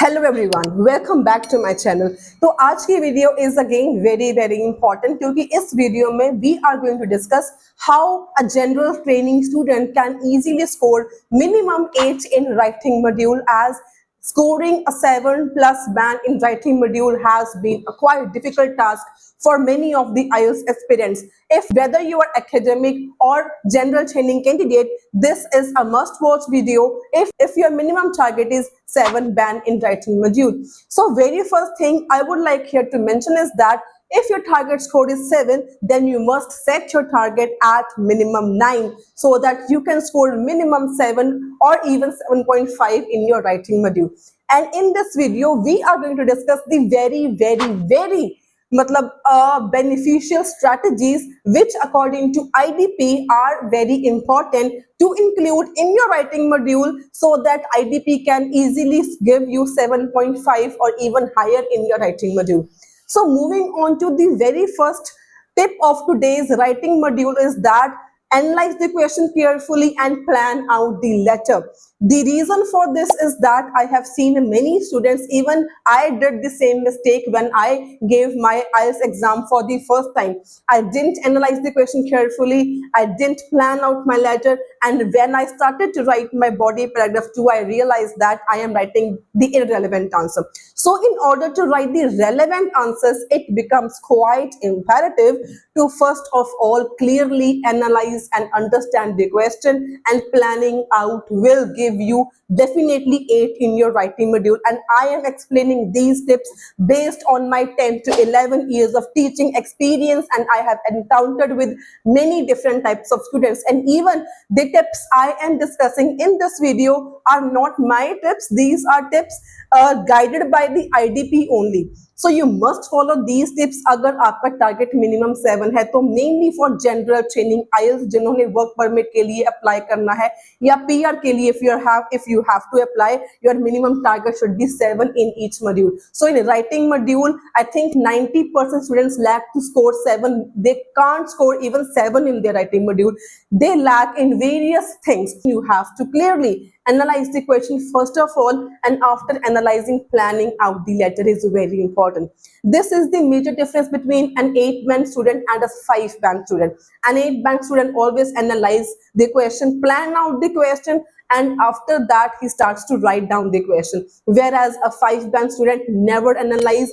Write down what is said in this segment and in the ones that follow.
Hello everyone, welcome back to my channel. तो आज की video is again very important क्योंकि इस वीडियो में we are going to discuss how a general training student can easily score minimum 8 in writing module, as scoring a 7+ band in writing module has been a quite difficult task for many of the IELTS aspirants. If whether you are academic or general training candidate, this is a must-watch video if your minimum target is 7 band in writing module. So very first thing I would like here to mention is that if your target score is 7, then you must set your target at minimum 9 so that you can score minimum 7 or even 7.5 in your writing module. And in this video, we are going to discuss the very beneficial strategies which according to IDP are very important to include in your writing module so that IDP can easily give you 7.5 or even higher in your writing module. So moving on to the very first tip of today's writing module is that analyze the question carefully and plan out the letter. The reason for this is that I have seen many students, even I did the same mistake when I gave my IELTS exam for the first time. I didn't analyze the question carefully, I didn't plan out my letter, and when I started to write my body paragraph 2, I realized that I am writing the irrelevant answer. So in order to write the relevant answers, it becomes quite imperative to first of all clearly analyze and understand the question, and planning out will give you definitely 8 in your writing module. And I am explaining these tips based on my 10 to 11 years of teaching experience, and I have encountered with many different types of students, and even the tips I am discussing in this video are not my tips. These are tips guided by the IDP only. So you must follow these tips अगर आपका target minimum 7 है तो mainly for general training IELTS जिन्होंने work permit के लिए apply करना है या PR के लिए if you have to apply, your minimum target should be 7 in each module. So in writing module, I think 90% students lack to score 7. They can't score even 7 in their writing module. They lack in various things. You have to clearly analyze the question first of all, and after analyzing, planning out the letter is very important. This is the major difference between an 8-band student and a 5-band student. An 8-band student always analyze the question, plan out the question, and after that he starts to write down the question. Whereas a 5-band student never analyze,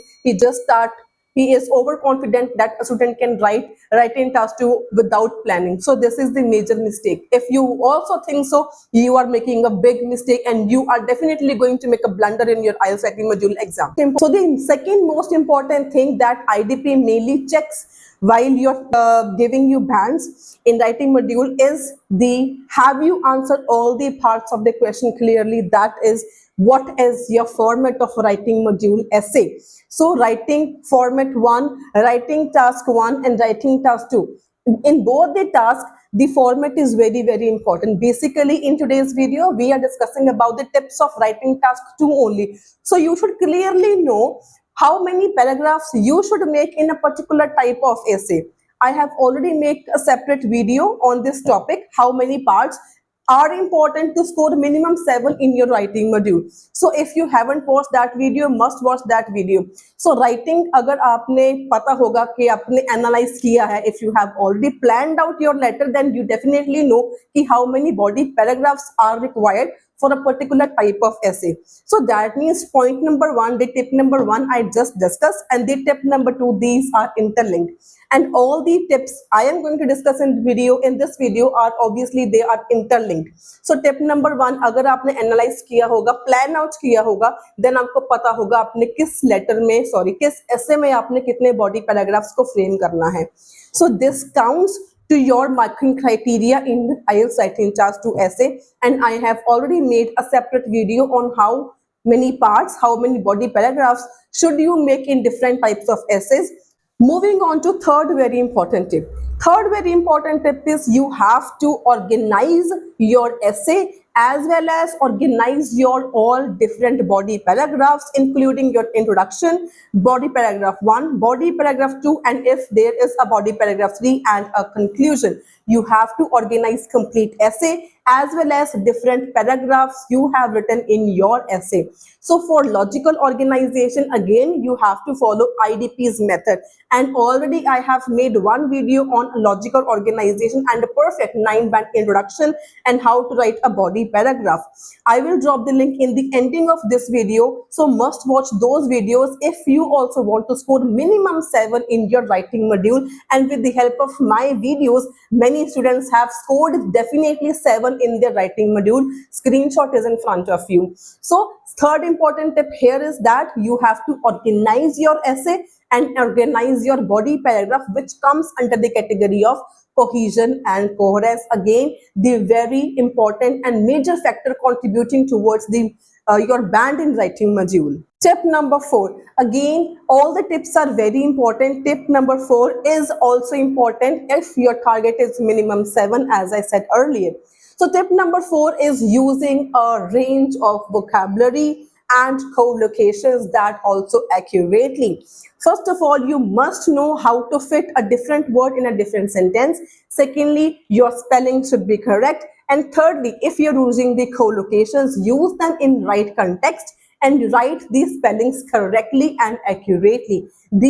he is overconfident that a student can write in task 2 without planning. So this is the major mistake. If you also think so, you are making a big mistake and you are definitely going to make a blunder in your IELTS writing module exam. So the second most important thing that IDP mainly checks while you're giving you bands in writing module is have you answered all the parts of the question clearly? That is, what is your format of writing module essay? So writing format 1, writing task 1 and writing task 2. In both the tasks, the format is very important. Basically, in today's video, we are discussing about the tips of writing task 2 only. So you should clearly know how many paragraphs you should make in a particular type of essay. I have already made a separate video on this topic, how many parts are important to score minimum 7 in your writing module. So if you haven't watched that video, must watch that video. So writing, अगर आपने पता होगा कि आपने analyze किया है, if you have already planned out your letter, then you definitely know कि how many body paragraphs are required for a particular type of essay. So that means point number 1, the tip number 1 I just discussed, and the tip number 2, these are interlinked. And all the tips I am going to discuss in this video are obviously they are interlinked. So tip number 1, अगर आपने analyze किया होगा, plan out किया होगा, then आपको पता होगा आपने किस essay में आपने कितने body paragraphs को frame करना है. So this counts to your marking criteria in IELTS writing task 2 essay, and I have already made a separate video on how many parts, how many body paragraphs should you make in different types of essays. Moving on to third very important tip. Third very important tip is you have to organize your essay as well as organize your all different body paragraphs, including your introduction, body paragraph 1, body paragraph 2, and if there is a body paragraph 3 and a conclusion. You have to organize complete essay as well as different paragraphs you have written in your essay. So for logical organization, again, you have to follow IDP's method. And already I have made one video on logical organization and a perfect 9-band introduction and how to write a body paragraph. I will drop the link in the ending of this video. So must watch those videos if you also want to score minimum 7 in your writing module. And with the help of my videos, many students have scored definitely 7 in their writing module. Screenshot is in front of you. So third important tip here is that you have to organize your essay and organize your body paragraph, which comes under the category of cohesion and coherence. Again, the very important and major factor contributing towards the your band in writing module. Tip number 4. Again, all the tips are very important. Tip number 4 is also important if your target is minimum 7, as I said earlier. So tip number 4 is using a range of vocabulary and collocations that also accurately. First of all, you must know how to fit a different word in a different sentence. Secondly, your spelling should be correct. And thirdly, if you're using the collocations, use them in right context and write these spellings correctly and accurately.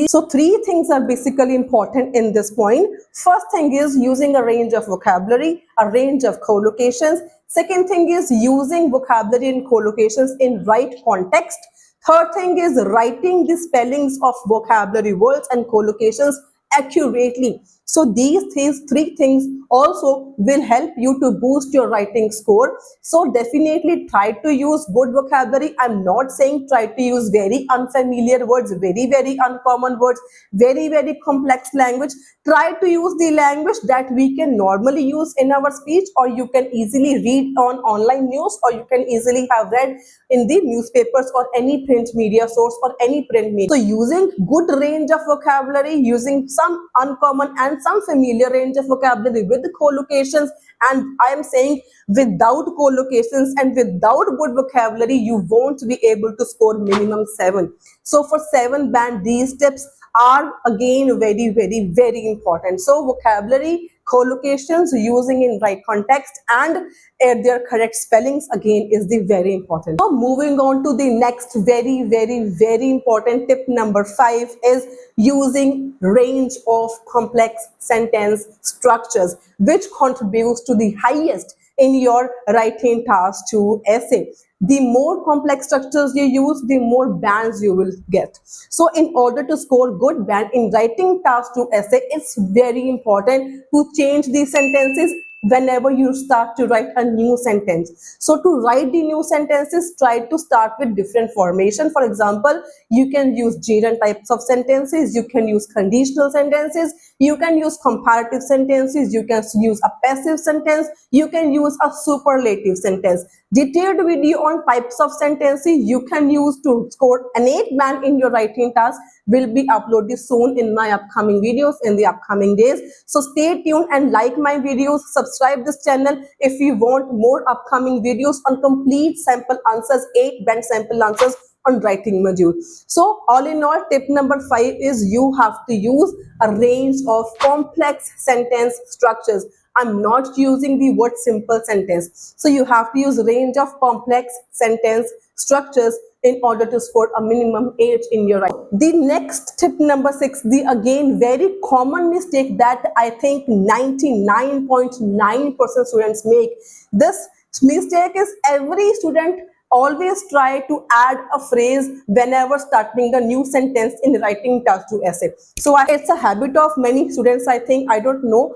So 3 things are basically important in this point. First thing is using a range of vocabulary, a range of collocations. Second thing is using vocabulary and collocations in right context. Third thing is writing the spellings of vocabulary words and collocations accurately. So these 3 things also will help you to boost your writing score. So definitely try to use good vocabulary. I'm not saying try to use very unfamiliar words, very uncommon words, very complex language. Try to use the language that we can normally use in our speech, or you can easily read on online news, or you can easily have read in the newspapers or any print media source or any print media. So using good range of vocabulary, using some uncommon and some familiar range of vocabulary with collocations, and I am saying without collocations and without good vocabulary, you won't be able to score minimum 7. So for 7 band, these tips are again very important. So vocabulary, collocations using in right context, and their correct spellings again is the very important. So moving on to the next very important tip number 5 is using range of complex sentence structures, which contributes to the highest in your writing task 2 essay. The more complex structures you use, the more bands you will get. So in order to score good band in writing task 2 essay, it's very important to change these sentences whenever you start to write a new sentence. So to write the new sentences, try to start with different formation. For example, you can use gerund types of sentences, you can use conditional sentences, you can use comparative sentences, you can use a passive sentence, you can use a superlative sentence. Detailed video on types of sentences you can use to score an 8 band in your writing task will be uploaded soon in my upcoming videos in the upcoming days. So stay tuned and like my videos, subscribe this channel if you want more upcoming videos on complete sample answers, 8 band sample answers on writing module. So all in all, tip number 5 is you have to use a range of complex sentence structures. I'm not using the word simple sentence. So you have to use range of complex sentence structures in order to score a minimum 8 in your writing. The next tip number 6, the again very common mistake that I think 99.9% students make. This mistake is every student always try to add a phrase whenever starting a new sentence in writing task 2 essay. So it's a habit of many students. I think, I don't know,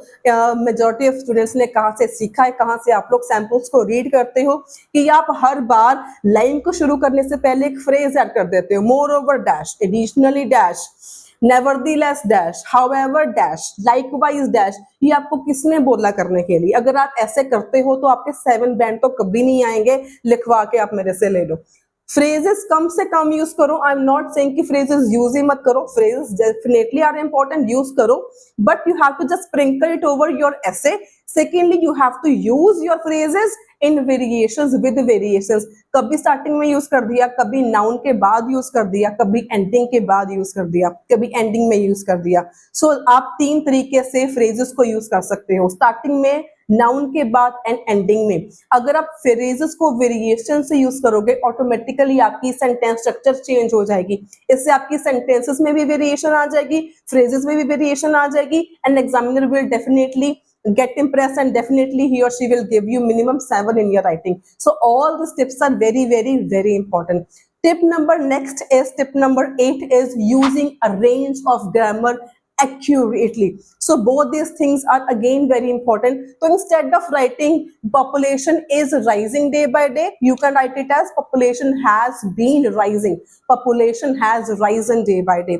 majority of students ने कहाँ से सीखा है, कहाँ से आप लोग samples को रीड करते हो कि आप हर बार लाइन को शुरू करने से पहले एक फ्रेज ऐड कर देते हो, more over dash, additionally dash, nevertheless dash, however dash, likewise dash. ये आपको किसने बोला करने के लिए? अगर आप ऐसे करते हो तो आपके 7 बैंड तो कभी नहीं आएंगे, लिखवा के आप मेरे से ले लो. फ्रेजेस कम से कम यूज करो. आई एम नॉट सेइंग कि फ्रेजेस यूज ही मत करो. Phrases definitely are important, use करो, but you have to just sprinkle it over your essay. Secondly, you have to use your phrases in variations with variations, कभी starting में use कर दिया, कभी नाउन के बाद यूज कर दिया, कभी एंडिंग के बाद यूज कर दिया, कभी एंडिंग में यूज कर दिया। सो आप तीन तरीके से फ्रेजेस को यूज कर सकते हो, स्टार्टिंग में, नाउन के बाद एंड एंडिंग में। अगर आप फ्रेजेस को वेरिएशन से यूज करोगे, ऑटोमेटिकली आपकी सेंटेंस स्ट्रक्चर चेंज हो जाएगी। इससे आपकी सेंटेंसेस में भी वेरिएशन आ जाएगी, फ्रेजेस में भी वेरिएशन आ जाएगी, and examiner will definitely get impressed and definitely he or she will give you minimum 7 in your writing. So all these tips are very, very, very important. Tip number 8 is using a range of grammar accurately. So both these things are again very important. So instead of writing population is rising day by day, you can write it as population has been rising, population has risen day by day.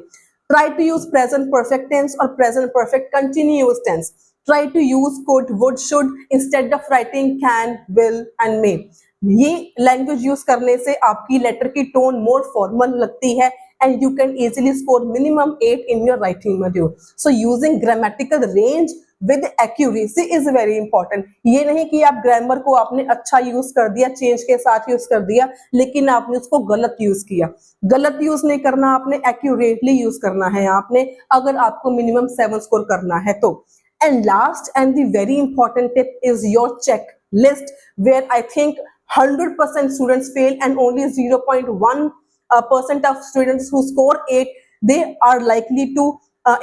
Try to use present perfect tense or present perfect continuous tense. Try to use could, would, should instead of writing can, will and may. ये language use करने से आपकी letter की tone मोर formal लगती है, and you can easily score minimum 8 in your writing module. So using grammatical range with accuracy is very important. ये नहीं कि आप ग्रामर को आपने अच्छा यूज कर दिया, चेंज के साथ यूज कर दिया, लेकिन आपने उसको गलत यूज किया. गलत यूज नहीं करना, आपने एक्यूरेटली यूज करना है आपने, अगर आपको मिनिमम 7 स्कोर करना है तो. And last and the very important tip is your checklist, where I think 100% students fail and only 0.1% of students who score 8, they are likely to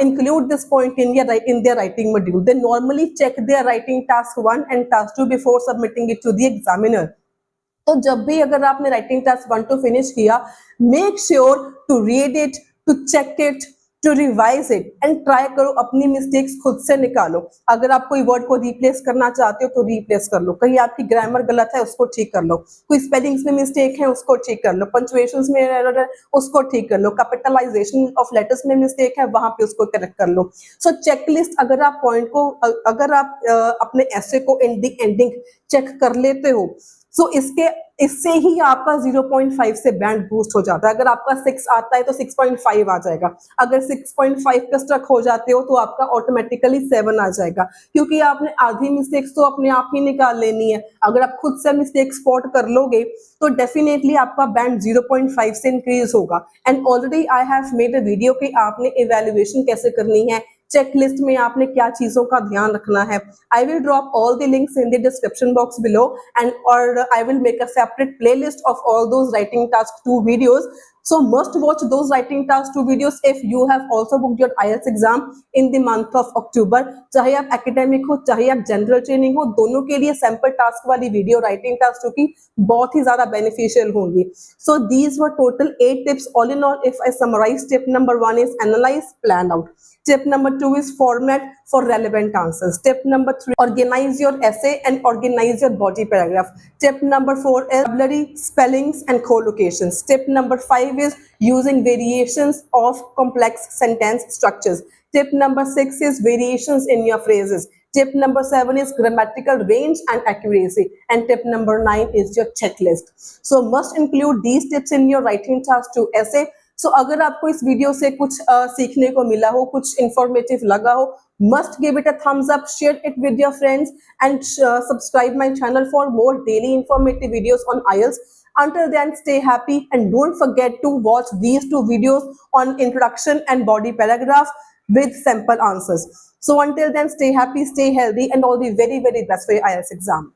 include this point in their writing module. They normally check their writing task 1 and task 2 before submitting it to the examiner. तो जब भी अगर आपने writing task 1 to finish किया, make sure to read it, to check it, to revise it and try करो अपनी mistakes खुद से निकालो. अगर आप कोई वर्ड को रिप्लेस करना चाहते हो तो रिप्लेस कर लो, कहीं आपकी ग्रामर गलत है उसको ठीक कर लो, कोई स्पेलिंग्स में मिस्टेक है उसको ठीक कर लो, पंक्चुएशंस में एरर है उसको ठीक कर लो, कैपिटलाइजेशन ऑफ लेटर्स में मिस्टेक है वहां पे उसको करेक्ट कर लो. सो चेकलिस्ट, अगर आप पॉइंट को, अगर आप अपने ऐसे को एंडिंग चेक कर लेते हो, सो इससे ही आपका 0.5 से बैंड बूस्ट हो जाता है. अगर आपका 6 आता है तो 6.5 आ जाएगा, अगर 6.5 पे स्ट्रक हो जाते हो तो आपका ऑटोमेटिकली 7 आ जाएगा, क्योंकि आपने आधी मिस्टेक्स तो अपने आप ही निकाल लेनी है. अगर आप खुद से मिस्टेक स्पॉट कर लोगे तो डेफिनेटली आपका बैंड 0.5 से इंक्रीज होगा. And already I have made a video कि आपने इवैल्यूएशन कैसे करनी है, चेकलिस्ट में आपने क्या चीजों का ध्यान रखना है. I will drop all the links in the description box below, and और I will make a separate playlist of all those writing task 2 videos. So must watch those writing task 2 videos if you have also booked your IELTS exam in the month of October. चाहे आप academic हो, चाहे आप general training हो, दोनों के लिए sample task वाली video writing task 2 की बहुत ही ज़्यादा beneficial होंगी. So these were total 8 tips. All in all, if I summarize, tip number 1 is analyze, plan out. Tip number 2 is format for relevant answers. Tip number 3, organize your essay and organize your body paragraph. Tip number 4 is vocabulary, spellings and collocations. Tip number 5 is using variations of complex sentence structures. Tip number 6 is variations in your phrases. Tip number 7 is grammatical range and accuracy. And tip number 9 is your checklist. So must include these tips in your writing task 2 essay. So अगर आपको इस video से कुछ सीखने को मिला हो, कुछ इंफॉर्मेटिव लगा हो, must give it a thumbs up, share it with your friends and subscribe my channel for more daily informative videos on IELTS. Until then, stay happy and don't forget to watch these 2 videos on introduction and body paragraph with sample answers. So until then, stay happy, stay healthy and all the very, very best for your IELTS exam.